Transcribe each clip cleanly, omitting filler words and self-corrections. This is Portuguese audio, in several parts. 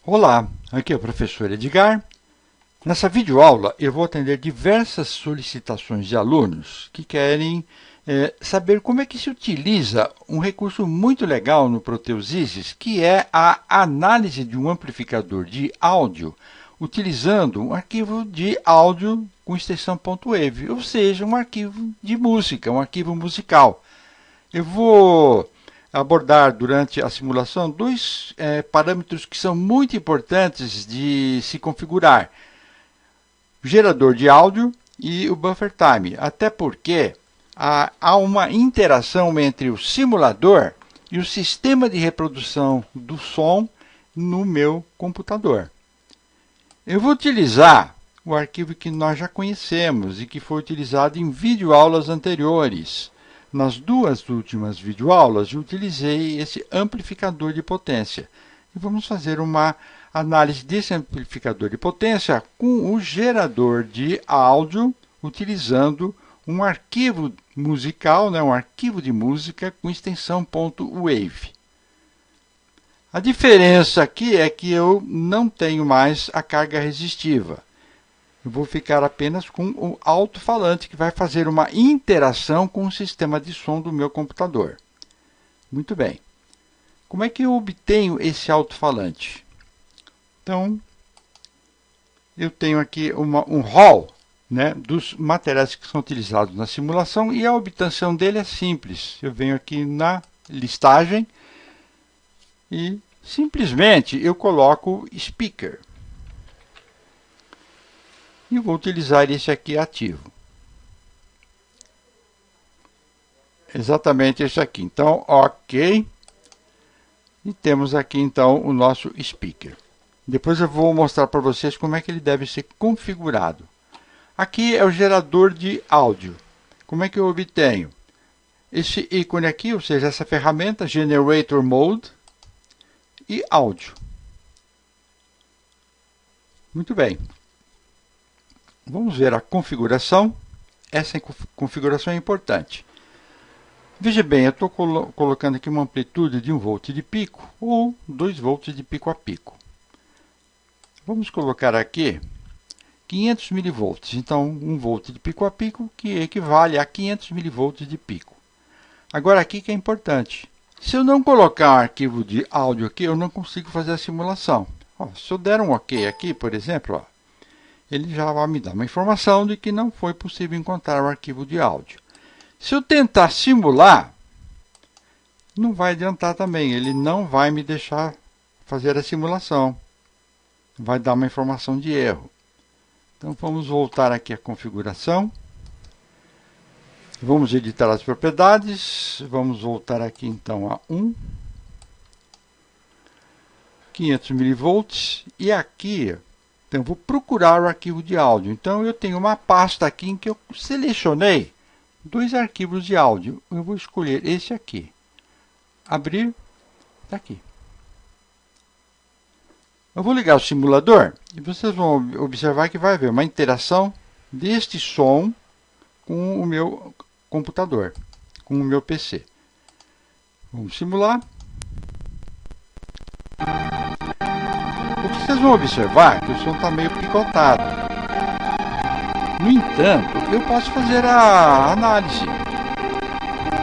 Olá, aqui é o professor Edgar. Nessa videoaula eu vou atender diversas solicitações de alunos que querem saber como é que se utiliza um recurso muito legal no Proteus Isis, que é a análise de um amplificador de áudio utilizando um arquivo de áudio com extensão .wav, ou seja, um arquivo de música, um arquivo musical. Eu vou abordar durante a simulação dois parâmetros que são muito importantes de se configurar: o gerador de áudio e o buffer time, até porque há uma interação entre o simulador e o sistema de reprodução do som no meu computador. Eu vou utilizar o arquivo que nós já conhecemos e que foi utilizado em videoaulas anteriores. Nas duas últimas videoaulas, eu utilizei esse amplificador de potência. E vamos fazer uma análise desse amplificador de potência com o gerador de áudio, utilizando um arquivo musical, um arquivo de música com extensão .wav. A diferença aqui é que eu não tenho mais a carga resistiva. Eu vou ficar apenas com o alto-falante, que vai fazer uma interação com o sistema de som do meu computador. Muito bem. Como é que eu obtenho esse alto-falante? Então, eu tenho aqui um hall, dos materiais que são utilizados na simulação, e a obtenção dele é simples. Eu venho aqui na listagem e simplesmente eu coloco speaker. E vou utilizar esse aqui ativo. Exatamente esse aqui. Então, ok. E temos aqui, então, o nosso speaker. Depois eu vou mostrar para vocês como é que ele deve ser configurado. Aqui é o gerador de áudio. Como é que eu obtenho? Esse ícone aqui, ou seja, essa ferramenta, Generator Mode e áudio. Muito bem. Vamos ver a configuração. Essa configuração é importante. Veja bem, eu estou colocando aqui uma amplitude de 1 volt de pico ou 2 volts de pico a pico. Vamos colocar aqui 500 milivolts. Então, 1 volt de pico a pico, que equivale a 500 milivolts de pico. Agora, aqui que é importante. Se eu não colocar um arquivo de áudio aqui, eu não consigo fazer a simulação. Se eu der um OK aqui, por exemplo, ele já vai me dar uma informação de que não foi possível encontrar o arquivo de áudio. Se eu tentar simular, não vai adiantar também. Ele não vai me deixar fazer a simulação. Vai dar uma informação de erro. Então, vamos voltar aqui à configuração. Vamos editar as propriedades. Vamos voltar aqui, então, a 500 milivolts. E aqui, então, eu vou procurar o arquivo de áudio. Então, eu tenho uma pasta aqui em que eu selecionei dois arquivos de áudio. Eu vou escolher esse aqui. Abrir, está aqui. Eu vou ligar o simulador e vocês vão observar que vai haver uma interação deste som com o meu computador, com o meu PC. Vamos simular. Vocês vão observar que o som está meio picotado. No entanto, eu posso fazer a análise.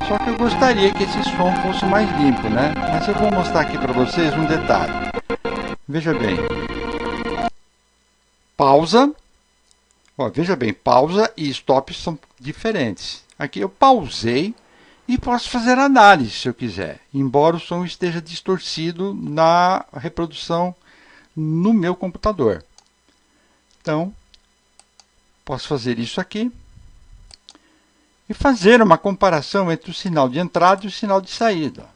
Só que eu gostaria que esse som fosse mais limpo, Mas eu vou mostrar aqui para vocês um detalhe. Veja bem. Pausa. Veja bem, pausa e stop são diferentes. Aqui eu pausei e posso fazer análise se eu quiser, embora o som esteja distorcido na reprodução no meu computador. Então, posso fazer isso aqui e fazer uma comparação entre o sinal de entrada e o sinal de saída.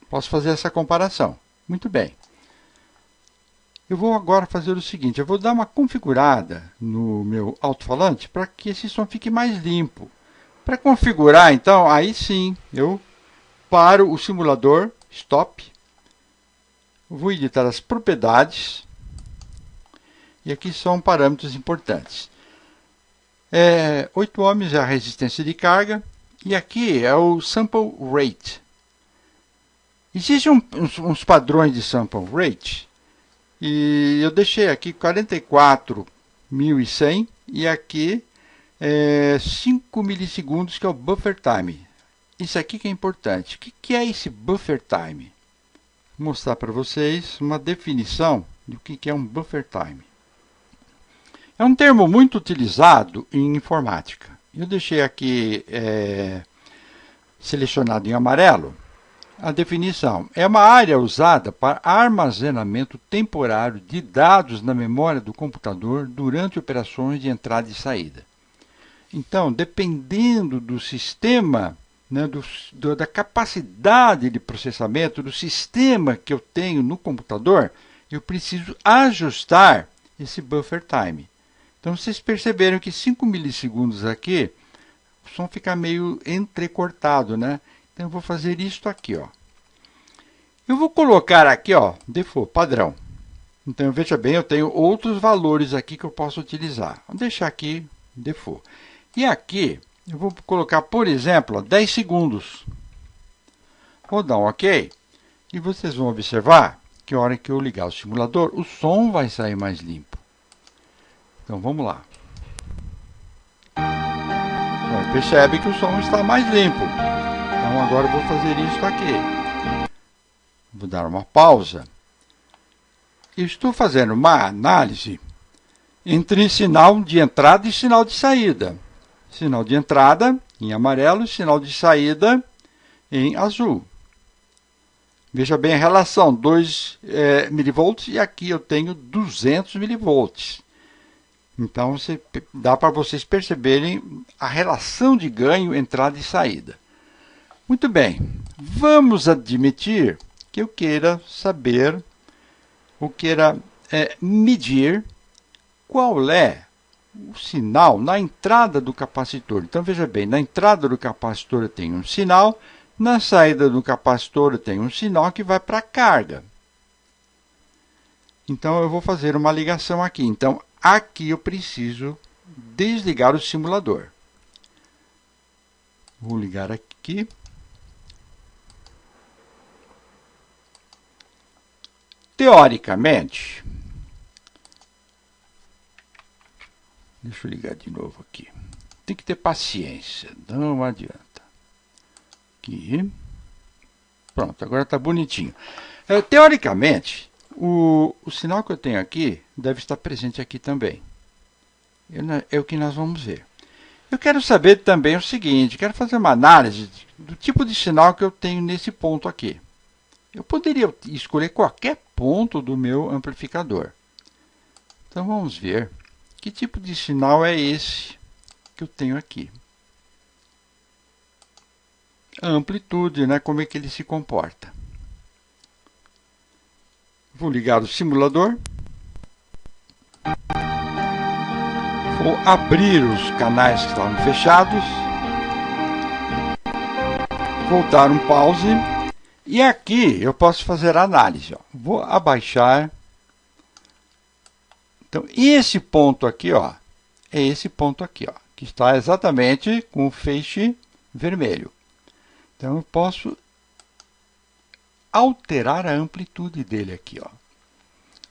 Posso fazer essa comparação. Muito bem. Eu vou agora fazer o seguinte, eu vou dar uma configurada no meu alto-falante para que esse som fique mais limpo. Para configurar, então, aí sim, eu paro o simulador, stop, vou editar as propriedades, e aqui são parâmetros importantes. 8 ohms é a resistência de carga, e aqui é o sample rate. Existem uns padrões de sample rate, e eu deixei aqui 44.100 e aqui 5 milissegundos, que é o buffer time. Isso aqui que é importante. O que é esse buffer time? Vou mostrar para vocês uma definição do que é um buffer time. É um termo muito utilizado em informática. Eu deixei aqui selecionado em amarelo a definição. É uma área usada para armazenamento temporário de dados na memória do computador durante operações de entrada e saída. Então, dependendo do sistema, né, da capacidade de processamento do sistema que eu tenho no computador, eu preciso ajustar esse buffer time. Então, vocês perceberam que 5 milissegundos aqui, o som fica meio entrecortado, né? Então, eu vou fazer isso aqui, ó. Eu vou colocar aqui, ó, default, padrão. Então, veja bem, eu tenho outros valores aqui que eu posso utilizar. Vou deixar aqui default. E aqui, eu vou colocar, por exemplo, 10 segundos. Vou dar um OK. E vocês vão observar que a hora que eu ligar o simulador, o som vai sair mais limpo. Então, vamos lá. Então, percebe que o som está mais limpo. Então, agora eu vou fazer isso aqui. Vou dar uma pausa. Estou fazendo uma análise entre sinal de entrada e sinal de saída. Sinal de entrada em amarelo e sinal de saída em azul. Veja bem a relação, 2 milivolts e aqui eu tenho 200 milivolts. Então, dá para vocês perceberem a relação de ganho, entrada e saída. Muito bem, vamos admitir que eu queira saber, ou queira medir qual é o sinal na entrada do capacitor. Então, veja bem, na entrada do capacitor eu tenho um sinal, na saída do capacitor eu tenho um sinal que vai para a carga. Então, eu vou fazer uma ligação aqui. Então, aqui eu preciso desligar o simulador. Vou ligar aqui. Teoricamente, deixa eu ligar de novo aqui. Tem que ter paciência, não adianta. Aqui. Pronto, agora está bonitinho. Teoricamente, o sinal que eu tenho aqui deve estar presente aqui também. É o que nós vamos ver. Eu quero saber também o seguinte, quero fazer uma análise do tipo de sinal que eu tenho nesse ponto aqui. Eu poderia escolher qualquer ponto do meu amplificador. Então, vamos ver que tipo de sinal é esse que eu tenho aqui. A amplitude, né? Como é que ele se comporta. Vou ligar o simulador. Vou abrir os canais que estavam fechados. Vou dar um pause. E aqui eu posso fazer a análise. Ó. Vou abaixar. Então, esse ponto aqui, ó, é esse ponto aqui, ó, que está exatamente com o feixe vermelho. Então, eu posso alterar a amplitude dele aqui, ó.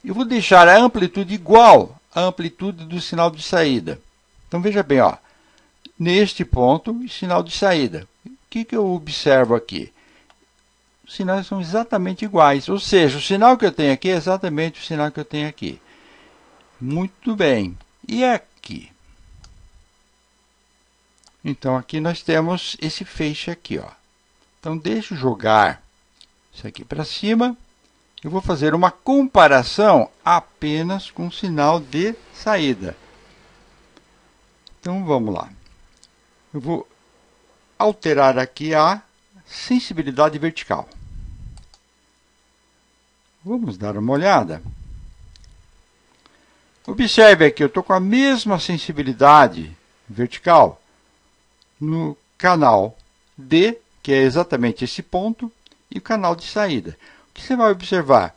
Eu vou deixar a amplitude igual à amplitude do sinal de saída. Então, veja bem, ó, neste ponto, sinal de saída. O que eu observo aqui? Os sinais são exatamente iguais, ou seja, o sinal que eu tenho aqui é exatamente o sinal que eu tenho aqui. Muito bem. E aqui? Então, aqui nós temos esse feixe aqui, ó. Então, deixa eu jogar isso aqui para cima. Eu vou fazer uma comparação apenas com o sinal de saída. Então, vamos lá. Eu vou alterar aqui a sensibilidade vertical. Vamos dar uma olhada. Observe aqui, eu estou com a mesma sensibilidade vertical no canal D, que é exatamente esse ponto, e o canal de saída. O que você vai observar?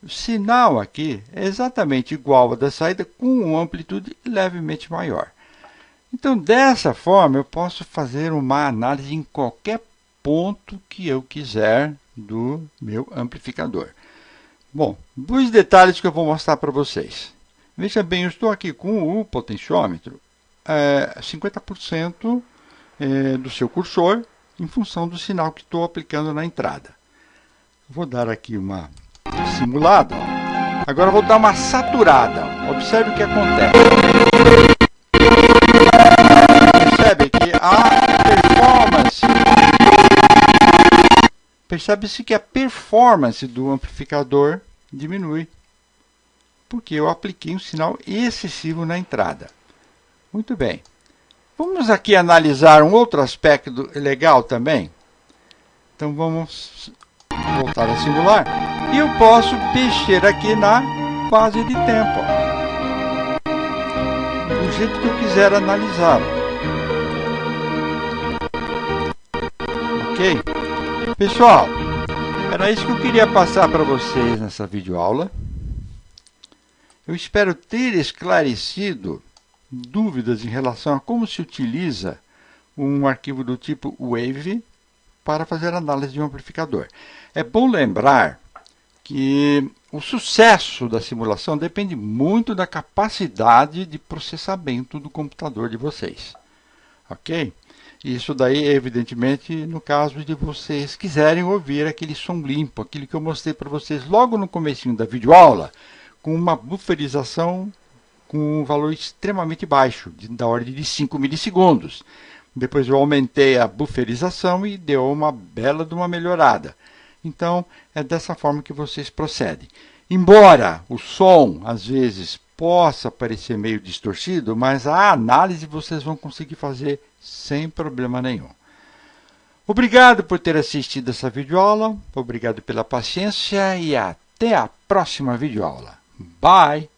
O sinal aqui é exatamente igual ao da saída, com uma amplitude levemente maior. Então, dessa forma, eu posso fazer uma análise em qualquer ponto que eu quiser do meu amplificador. Bom, dois detalhes que eu vou mostrar para vocês. Veja bem, eu estou aqui com o potenciômetro 50% do seu cursor em função do sinal que estou aplicando na entrada. Vou dar aqui uma simulada. Agora vou dar uma saturada. Observe o que acontece. Percebe que a performance... Percebe-se que a performance do amplificador diminui, porque eu apliquei um sinal excessivo na entrada. Muito bem. Vamos aqui analisar um outro aspecto legal também. Então vamos voltar a simular. E eu posso mexer aqui na fase de tempo, do jeito que eu quiser analisar. Ok? Pessoal, era isso que eu queria passar para vocês nessa videoaula. Eu espero ter esclarecido dúvidas em relação a como se utiliza um arquivo do tipo WAV para fazer análise de um amplificador. É bom lembrar que o sucesso da simulação depende muito da capacidade de processamento do computador de vocês. Ok? Isso daí, evidentemente, no caso de vocês quiserem ouvir aquele som limpo, aquilo que eu mostrei para vocês logo no comecinho da videoaula, com uma bufferização com um valor extremamente baixo, da ordem de 5 milissegundos. Depois eu aumentei a bufferização e deu uma bela de uma melhorada. Então, é dessa forma que vocês procedem. Embora o som, às vezes, possa parecer meio distorcido, mas a análise vocês vão conseguir fazer sem problema nenhum. Obrigado por ter assistido essa videoaula, obrigado pela paciência e até a próxima videoaula. Bye!